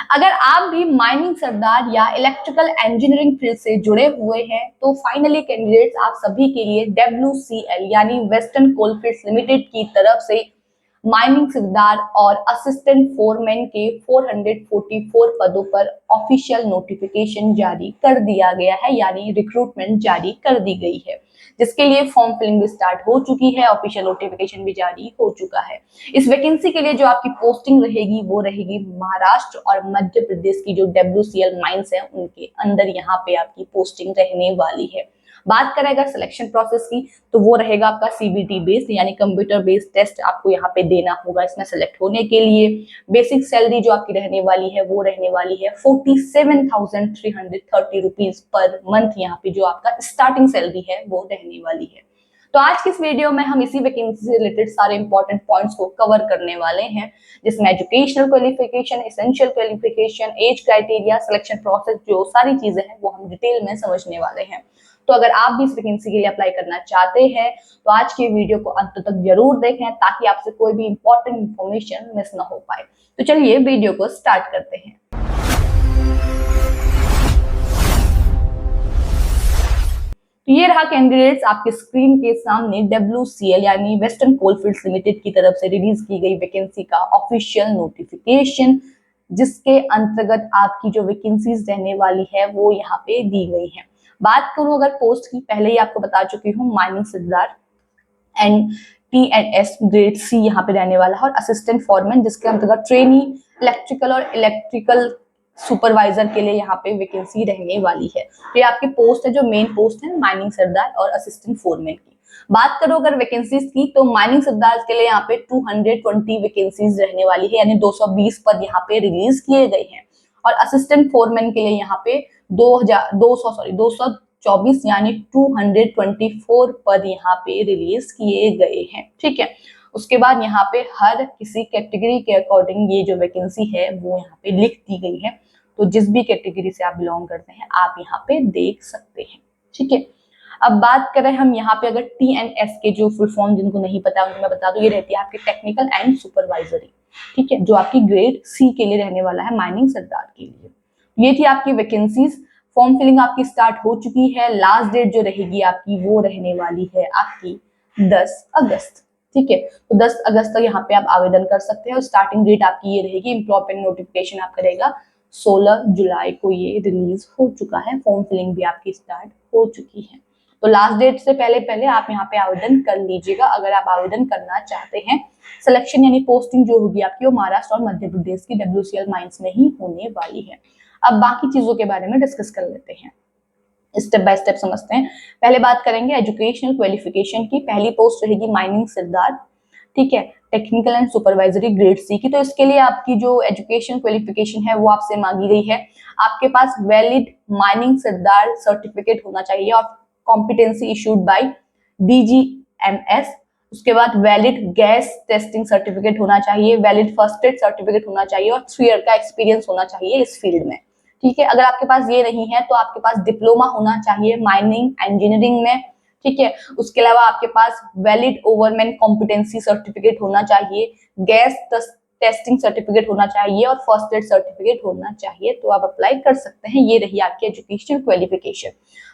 अगर आप भी माइनिंग सरदार या इलेक्ट्रिकल इंजीनियरिंग फील्ड से जुड़े हुए हैं तो फाइनली कैंडिडेट्स आप सभी के लिए WCL यानी वेस्टर्न कोलफील्ड्स लिमिटेड की तरफ से माइनिंग सरदार और असिस्टेंट फोरमैन के 444 पदों पर ऑफिशियल नोटिफिकेशन जारी कर दिया गया है, यानी रिक्रूटमेंट जारी कर दी गई है, जिसके लिए फॉर्म फिलिंग भी स्टार्ट हो चुकी है, ऑफिशियल नोटिफिकेशन भी जारी हो चुका है। इस वैकेंसी के लिए जो आपकी पोस्टिंग रहेगी वो रहेगी महाराष्ट्र और मध्य प्रदेश की जो WCL माइंस है उनके अंदर यहाँ पे आपकी पोस्टिंग रहने वाली है। बात करें अगर सिलेक्शन प्रोसेस की तो वो रहेगा आपका CBT बेस्ड, यानी कंप्यूटर बेस्ड टेस्ट आपको यहाँ पे देना होगा इसमें सेलेक्ट होने के लिए। बेसिक सैलरी जो आपकी रहने वाली है वो रहने वाली है 47,330 रुपीज पर मंथ, यहाँ पे जो आपका स्टार्टिंग सैलरी है वो रहने वाली है। तो आज की इस वीडियो में हम इसी वैकेंसी से रिलेटेड सारे इंपॉर्टेंट पॉइंट्स को कवर करने वाले हैं, जिसमें educational qualification, essential qualification, age criteria, selection process, जो सारी चीजें हैं वो हम डिटेल में समझने वाले हैं। तो अगर आप भी इस वैकेंसी के लिए अप्लाई करना चाहते हैं तो आज के वीडियो को अंत तक जरूर देखें ताकि आपसे कोई भी इंपॉर्टेंट इंफॉर्मेशन मिस ना हो पाए। तो चलिए वीडियो को स्टार्ट करते हैं। तो ये रहा कैंडिडेट्स आपके स्क्रीन के सामने WCL यानी वेस्टर्न कोलफील्ड्स लिमिटेड की तरफ से रिलीज की गई वैकेंसी का ऑफिशियल नोटिफिकेशन, जिसके अंतर्गत आपकी जो वैकेंसीज रहने वाली है वो यहाँ पे दी गई है। बात करूं अगर पोस्ट की, पहले ही आपको बता चुकी हूँ, mining Sardar and TNS grade C यहाँ पे रहने वाला है, और असिस्टेंट फॉरमैन जिसके अंतर्गत ट्रेनी इलेक्ट्रिकल और इलेक्ट्रिकल सुपरवाइजर के लिए यहाँ पे वैकेंसी रहने वाली है। तो ये आपकी पोस्ट है, जो मेन पोस्ट है माइनिंग सरदार और असिस्टेंट फोरमैन की। बात करो अगर वैकेंसीज की तो माइनिंग सरदार के लिए यहाँ पे 220 वैकेंसीज रहने वाली है, यानी 220 पद यहाँ पे रिलीज किए गए हैं, और असिस्टेंट फोरमैन के लिए यहाँ पे 224 यानी 224 पद यहाँ पे रिलीज किए गए हैं। ठीक है, उसके बाद यहाँ पे हर किसी कैटेगरी के अकॉर्डिंग ये जो वैकेंसी है वो यहाँ पे लिख दी गई है, तो जिस भी कैटेगरी से आप बिलोंग करते हैं आप यहाँ पे देख सकते हैं। ठीक है, अब बात करें हम यहाँ पे अगर TNS के जो फुल फॉर्म जिनको नहीं पता उनको मैं बता दूं, ये रहती है आपकी टेक्निकल एंड सुपरवाइजरी। ठीक है, जो आपकी ग्रेड C के लिए रहने वाला है माइनिंग सरदार के लिए। ये थी आपकी वैकेंसीज। फॉर्म फिलिंग आपकी स्टार्ट हो चुकी है। लास्ट डेट जो रहेगी आपकी वो रहने वाली है आपकी 10 अगस्त। ठीक है, तो 10 अगस्त तक यहाँ पे आप आवेदन कर सकते हैं, और स्टार्टिंग डेट आपकी ये रहेगी। एम्प्लॉयमेंट नोटिफिकेशन आपका रहेगा 16 जुलाई को ये रिलीज हो चुका है। फॉर्म फिलिंग भी आपकी स्टार्ट हो चुकी है, तो लास्ट डेट से पहले पहले आप यहाँ पे आवेदन कर लीजिएगा अगर आप आवेदन करना चाहते हैं। सिलेक्शन यानी पोस्टिंग जो होगी आपकी वो महाराष्ट्र और मध्य प्रदेश की WCL माइंस में ही होने वाली है। अब बाकी चीजों के बारे में डिस्कस कर लेते हैं, स्टेप बाय स्टेप समझते हैं। पहले बात करेंगे एजुकेशनल क्वालिफिकेशन की। पहली पोस्ट रहेगी माइनिंग सरदार, ठीक है, technical and supervisory grade C की। तो इसके लिए आपकी जो एजुकेशन क्वालिफिकेशन है वो आपसे मांगी गई है। आपके पास वैलिड माइनिंग सरदार सर्टिफिकेट होना चाहिए और कॉम्पिटेंसी इशूड बाय DGMS। उसके बाद वैलिड गैस टेस्टिंग सर्टिफिकेट होना चाहिए, वैलिड फर्स्ट एड सर्टिफिकेट होना चाहिए, और 3 ईयर का एक्सपीरियंस होना चाहिए इस फील्ड में। ठीक है, अगर आपके पास ये नहीं है तो आपके पास डिप्लोमा होना चाहिए माइनिंग इंजीनियरिंग में। ठीक है, उसके अलावा आपके पास वैलिड ओवरमैन कॉम्पिटेंसी सर्टिफिकेट होना चाहिए, गैस टेस्टिंग सर्टिफिकेट होना चाहिए, और फर्स्ट एड सर्टिफिकेट होना चाहिए, तो आप अप्लाई कर सकते हैं। ये रही आपकी एजुकेशनल क्वालिफिकेशन।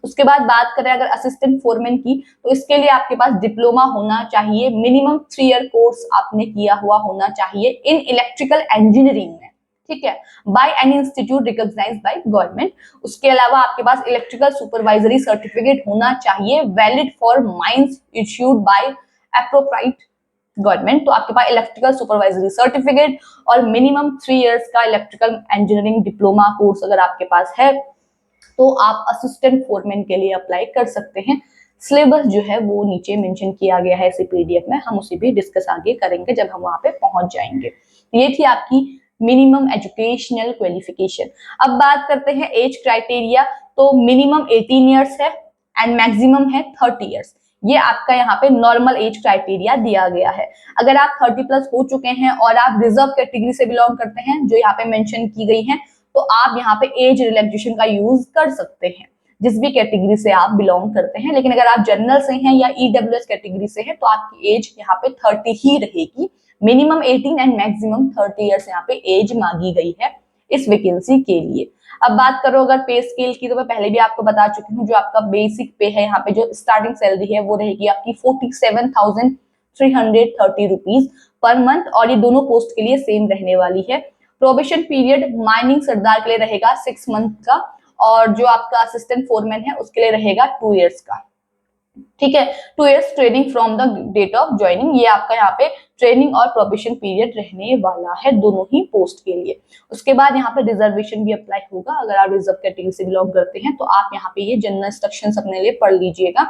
उसके बाद बात करें अगर असिस्टेंट फोरमैन की, तो इसके लिए आपके पास डिप्लोमा होना चाहिए, मिनिमम 3 ईयर कोर्स आपने किया हुआ होना चाहिए इन इलेक्ट्रिकल इंजीनियरिंग में। ठीक है, by any institute recognised by government. उसके अलावा आपके पास इलेक्ट्रिकल सुपरवाइजरी सर्टिफिकेट होना चाहिए, valid for mines issued by appropriate government. तो आपके पास इलेक्ट्रिकल सुपरवाइजरी सर्टिफिकेट और मिनिमम 3 इयर्स का इलेक्ट्रिकल इंजीनियरिंग डिप्लोमा कोर्स अगर आपके पास है तो आप असिस्टेंट फोरमैन के लिए अप्लाई कर सकते हैं। सिलेबस जो है वो नीचे मेंशन किया गया है इसी PDF में, हम उसे भी डिस्कस आगे करेंगे जब हम वहां पे पहुंच जाएंगे। ये थी आपकी मिनिमम एजुकेशनल क्वालिफिकेशन। अब बात करते हैं एज क्राइटेरिया। तो मिनिमम 18 इयर्स है एंड मैक्सिमम है 30 इयर्स। ये आपका यहाँ पे नॉर्मल एज क्राइटेरिया दिया गया है। अगर आप 30 प्लस हो चुके हैं और आप रिजर्व कैटेगरी से बिलोंग करते हैं जो यहाँ पे मेंशन की गई है, तो आप यहाँ पे एज रिलैक्सेशन का यूज कर सकते हैं जिस भी कैटेगरी से आप बिलोंग करते हैं। लेकिन अगर आप जनरल से हैं या EWS कैटेगरी से हैं तो आपकी एज यहाँ पे 30 ही रहेगी। मिनिमम 18 एंड मैक्सिमम 30 इयर्स यहाँ पे एज मांगी गई है इस वैकेंसी के लिए। अब बात करो अगर पे स्केल की, तो मैं पहले भी आपको बता चुकी हूँ, जो आपका बेसिक पे है यहाँ पे जो स्टार्टिंग सैलरी है वो रहेगी आपकी 47,330 रुपीज पर मंथ, और ये दोनों पोस्ट के लिए सेम रहने वाली है। प्रोबेशन पीरियड माइनिंग सरदार के लिए रहेगा 6 मंथ का, और जो आपका असिस्टेंट फोरमैन है उसके लिए रहेगा 2 इयर्स का। ठीक है, 2 years training from the date of joining, ये आपका यहाँ पे ट्रेनिंग और प्रोबेशन पीरियड रहने वाला है दोनों ही पोस्ट के लिए। उसके बाद यहाँ पे रिजर्वेशन भी अप्लाई होगा, अगर आप रिजर्व कैटेगरी से बिलोंग करते हैं तो आप यहाँ पे ये जनरल इंस्ट्रक्शंस अपने लिए पढ़ लीजिएगा,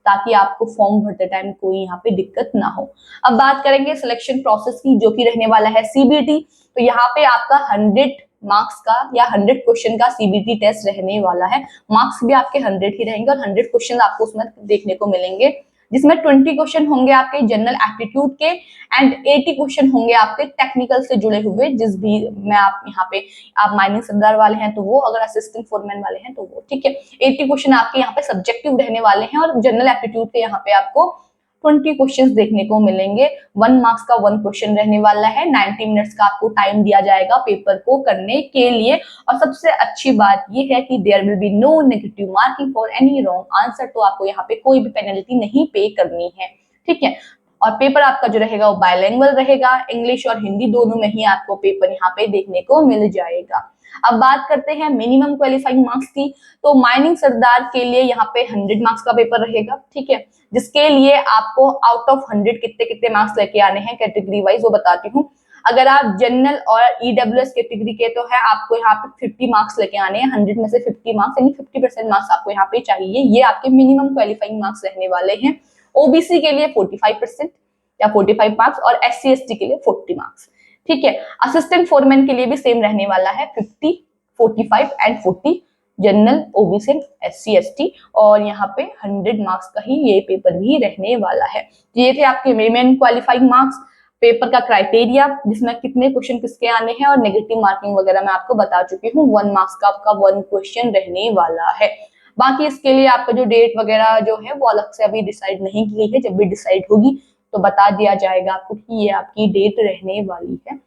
ताकि आपको फॉर्म भरते टाइम कोई यहाँ पे दिक्कत ना हो। अब बात करेंगे सिलेक्शन प्रोसेस की, जो कि रहने वाला है सीबीटी। तो यहाँ पे आपका 100 मार्क्स का या 100 क्वेश्चन का सीबीटी टेस्ट रहने वाला है। मार्क्स भी आपके 100 ही रहेंगे और 100 क्वेश्चन आपको उसमें देखने को मिलेंगे, जिसमें 20 क्वेश्चन होंगे आपके जनरल एप्टीट्यूड के एंड 80 क्वेश्चन होंगे आपके टेक्निकल से जुड़े हुए, जिस भी में आप यहाँ पे आप माइनिंग सरदार वाले हैं तो वो, अगर असिस्टेंट फोरमैन वाले हैं तो वो। ठीक है, 80 क्वेश्चन आपके यहाँ पे सब्जेक्टिव रहने वाले हैं, और जनरल एप्टीट्यूड के यहाँ पे आपको 20 क्वेश्चंस देखने को मिलेंगे। 1 मार्क्स का 1 क्वेश्चन रहने वाला है। 90 मिनट्स का आपको टाइम दिया जाएगा पेपर को करने के लिए। और सबसे अच्छी बात ये है कि there will be no negative marking for any wrong answer, तो आपको यहाँ पे कोई भी पेनल्टी नहीं पे करनी है। ठीक है, और पेपर आपका जो रहेगा वो बायलैंग्वेज रहेगा, इंग्लिश और हिंदी दोनों में ही आपको पेपर यहाँ पे देखने को मिल जाएगा। अब बात करते हैं मिनिमम क्वालिफाइंग मार्क्स की। तो माइनिंग सरदार के लिए यहाँ पे 100 मार्क्स का पेपर रहेगा। ठीक है, जिसके लिए आपको आउट ऑफ 100 कितने कितने मार्क्स लेके आने हैं कैटेगरी वाइज वो बताती हूँ। अगर आप जनरल और ईडब्ल्यूएस कैटेगरी के तो है आपको यहाँ पे 50 मार्क्स लेके आने हैं। 100 में से 50 मार्क्स यानी 50% मार्क्स आपको यहाँ पे चाहिए। ये आपके मिनिमम क्वालिफाइंग मार्क्स रहने वाले हैं। ओबीसी के लिए 45% या 45 मार्क्स, और SC ST के लिए 40 मार्क्स। ठीक है, असिस्टेंट फोरमैन के लिए भी सेम रहने वाला है 50, 45 and 40 general, OBC, SC ST, और यहाँ पे 100 मार्क्स का ही ये पेपर भी रहने वाला है। ये थे आपके मिनिमम क्वालिफाइंग मार्क्स, पेपर का क्राइटेरिया, जिसमें कितने क्वेश्चन किसके आने हैं और नेगेटिव मार्किंग वगैरह मैं आपको बता चुकी हूँ। 1 मार्क्स का आपका 1 क्वेश्चन रहने वाला है। बाकी इसके लिए आपका जो डेट वगैरह जो है वो अलग से अभी डिसाइड नहीं की गई है, जब भी डिसाइड होगी तो बता दिया जाएगा आपको कि ये आपकी डेट रहने वाली है।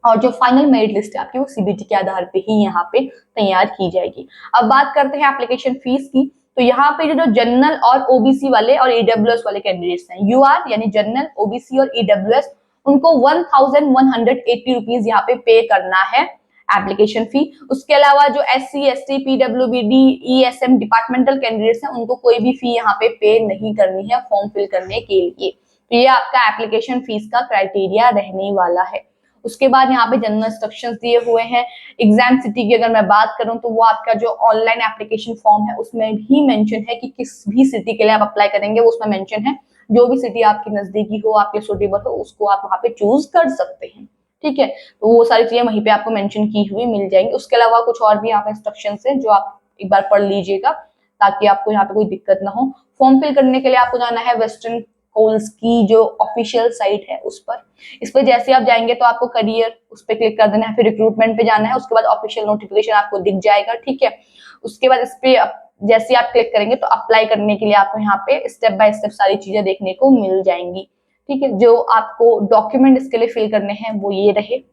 और जो फाइनल मेरिट लिस्ट है आपकी वो सीबीटी के आधार पे ही यहाँ पे तैयार की जाएगी। अब बात करते हैं एप्लीकेशन फीस की। तो यहाँ पे जो जनरल और ओबीसी वाले और ईडब्ल्यूएस वाले कैंडिडेट्स हैं, यूआर यानी जनरल, ओबीसी और ईडब्ल्यूएस, उनको 1180 रुपीज यहाँ पे करना है एप्लीकेशन फी। उसके अलावा जो SC ST PWBD ESM departmental candidates हैं उनको कोई भी फी यहाँ पे नहीं करनी है फॉर्म फिल करने के लिए। तो ये आपका एप्लीकेशन फीस का क्राइटेरिया रहने वाला है। उसके बाद यहाँ पे जनरल इंस्ट्रक्शंस दिए हुए हैं। एग्जाम सिटी की अगर मैं बात करूं तो वो आपका जो ऑनलाइन एप्लीकेशन फॉर्म है उसमें भी मेंशन है कि किस भी सिटी के लिए आप अप्लाई करेंगे, वो उसमें मेंशन है। जो भी सिटी आपकी नजदीकी हो, आपके सुटेबल हो, उसको आप वहाँ पे चूज कर सकते हैं। ठीक है, तो वो सारी चीजें वहीं पे आपको मेंशन की हुई मिल जाएंगी। उसके अलावा कुछ और भी यहाँ पे इंस्ट्रक्शंस है जो आप एक बार पढ़ लीजिएगा, ताकि आपको यहाँ पे कोई दिक्कत ना हो। फॉर्म फिल करने के लिए आपको जाना है वेस्टर्न कोल्स की जो ऑफिशियल साइट है उस पर। इस पर जैसे आप जाएंगे तो आपको करियर उस पर क्लिक कर देना है, फिर रिक्रूटमेंट पे जाना है, उसके बाद ऑफिशियल नोटिफिकेशन आपको दिख जाएगा। ठीक है, उसके बाद इस पे जैसे आप क्लिक करेंगे तो अप्लाई करने के लिए आपको यहाँ पे स्टेप बाय स्टेप सारी चीजें देखने को मिल जाएंगी। ठीक है, जो आपको डॉक्यूमेंट इसके लिए फिल करने हैं वो ये रहे,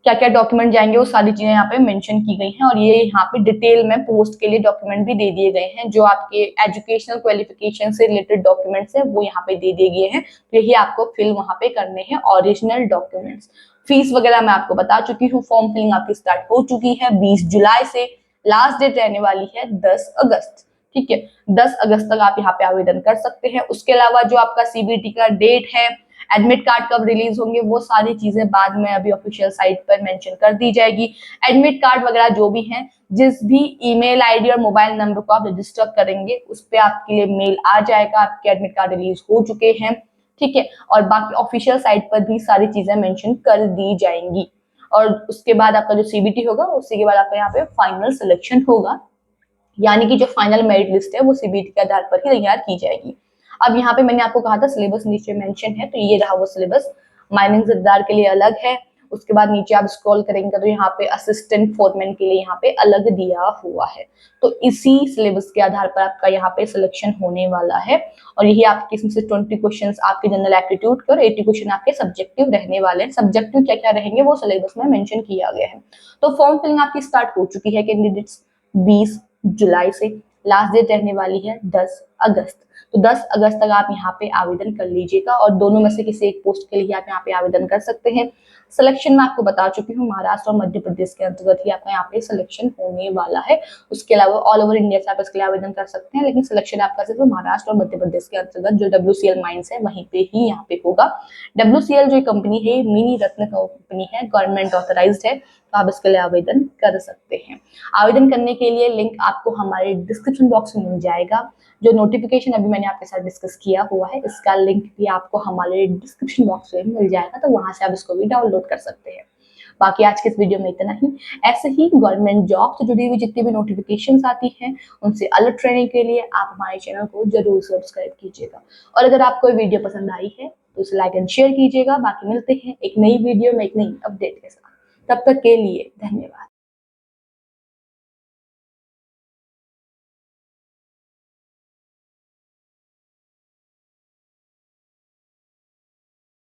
क्या क्या डॉक्यूमेंट जाएंगे वो सारी चीजें यहाँ पे मेंशन की गई हैं। और ये यहाँ पे डिटेल में पोस्ट के लिए डॉक्यूमेंट भी दे दिए गए हैं। जो आपके एजुकेशनल क्वालिफिकेशन से रिलेटेड डॉक्यूमेंट्स हैं वो यहाँ पे दे दिए गए हैं, तो यही आपको फिल वहाँ पे करने हैं ओरिजिनल डॉक्यूमेंट्स। फीस वगैरह मैं आपको बता चुकी हूँ। फॉर्म फिलिंग आपकी स्टार्ट हो चुकी है 20 जुलाई से, लास्ट डेट रहने वाली है 10 अगस्त। ठीक है, 10 अगस्त तक आप यहाँ पे आवेदन कर सकते हैं। उसके अलावा जो आपका सीबीटी का डेट है, एडमिट कार्ड कब रिलीज होंगे, वो सारी चीजें बाद में अभी ऑफिशियल साइट पर मेंशन कर दी जाएगी। एडमिट कार्ड वगैरह जो भी हैं, जिस भी ईमेल आईडी और मोबाइल नंबर को आप रजिस्टर करेंगे उस पर आपके लिए मेल आ जाएगा, आपके एडमिट कार्ड रिलीज हो चुके हैं। ठीक है, और बाकी ऑफिशियल साइट पर भी सारी चीजें मेंशन कर दी जाएंगी। और उसके बाद आपका जो सीबीटी होगा उसी के बाद आपका यहाँ पे फाइनल सिलेक्शन होगा, यानी कि जो फाइनल मेरिट लिस्ट है वो सीबीटी के आधार पर ही तैयार की जाएगी। अब यहाँ पे मैंने आपको कहा था सिलेबस नीचे मेंशन है, तो ये रहा वो सिलेबस। माइनिंग सरदार के लिए अलग है, उसके बाद नीचे आप स्क्रॉल करेंगे तो यहाँ पे असिस्टेंट फोरमैन के लिए यहाँ पे अलग दिया हुआ है। तो इसी सिलेबस के आधार पर आपका यहाँ पे सिलेक्शन होने वाला है और यही आपके इसमें से 20 क्वेश्चंस आपके जनरल एप्टीट्यूड के और 80 क्वेश्चन आपके सब्जेक्टिव रहने वाले हैं। सब्जेक्टिव क्या क्या रहेंगे वो सिलेबस में मेंशन किया गया है। तो फॉर्म फिलिंग आपकी स्टार्ट हो चुकी है कैंडिडेट्स 20 जुलाई से। लास्ट डेट रहने वाली है 10 अगस्त। तो 10 अगस्त तक आप यहाँ पे आवेदन कर लीजिएगा और दोनों में से किसी एक पोस्ट के लिए आप यहाँ पे आवेदन कर सकते हैं। सिलेक्शन में आपको बता चुकी हूँ महाराष्ट्र और मध्य प्रदेश के अंतर्गत ही आपका यहाँ पे सिलेक्शन होने वाला है। उसके अलावा ऑल ओवर इंडिया से आप इसके लिए आवेदन कर सकते हैं, लेकिन सिलेक्शन आपका सिर्फ महाराष्ट्र और मध्य प्रदेश के अंतर्गत जो WCL माइंस है वहीं पे ही यहाँ पे होगा। WCL जो कंपनी है मिनी रत्न कंपनी है, गवर्नमेंट ऑथराइज्ड है, तो आप इसके लिए आवेदन कर सकते हैं। आवेदन करने के लिए लिंक आपको हमारे डिस्क्रिप्शन बॉक्स में मिल जाएगा। जो नोटिफिकेशन अभी मैंने आपके साथ डिस्कस किया हुआ है इसका लिंक भी आपको हमारे डिस्क्रिप्शन बॉक्स में मिल जाएगा, तो वहां से आप इसको भी डाउनलोड कर सकते हैं। बाकी आज के इस वीडियो में इतना ही। ऐसे ही गवर्नमेंट जॉब से जुड़ी हुई जितनी भी नोटिफिकेशंस आती हैं उनसे अलर्ट रहने के लिए आप हमारे चैनल को जरूर सब्सक्राइब कीजिएगा। और अगर आपको वीडियो पसंद आई है तो उसे लाइक एंड शेयर कीजिएगा। बाकी मिलते हैं एक नई वीडियो में एक नई अपडेट के साथ। तब तक के लिए धन्यवाद।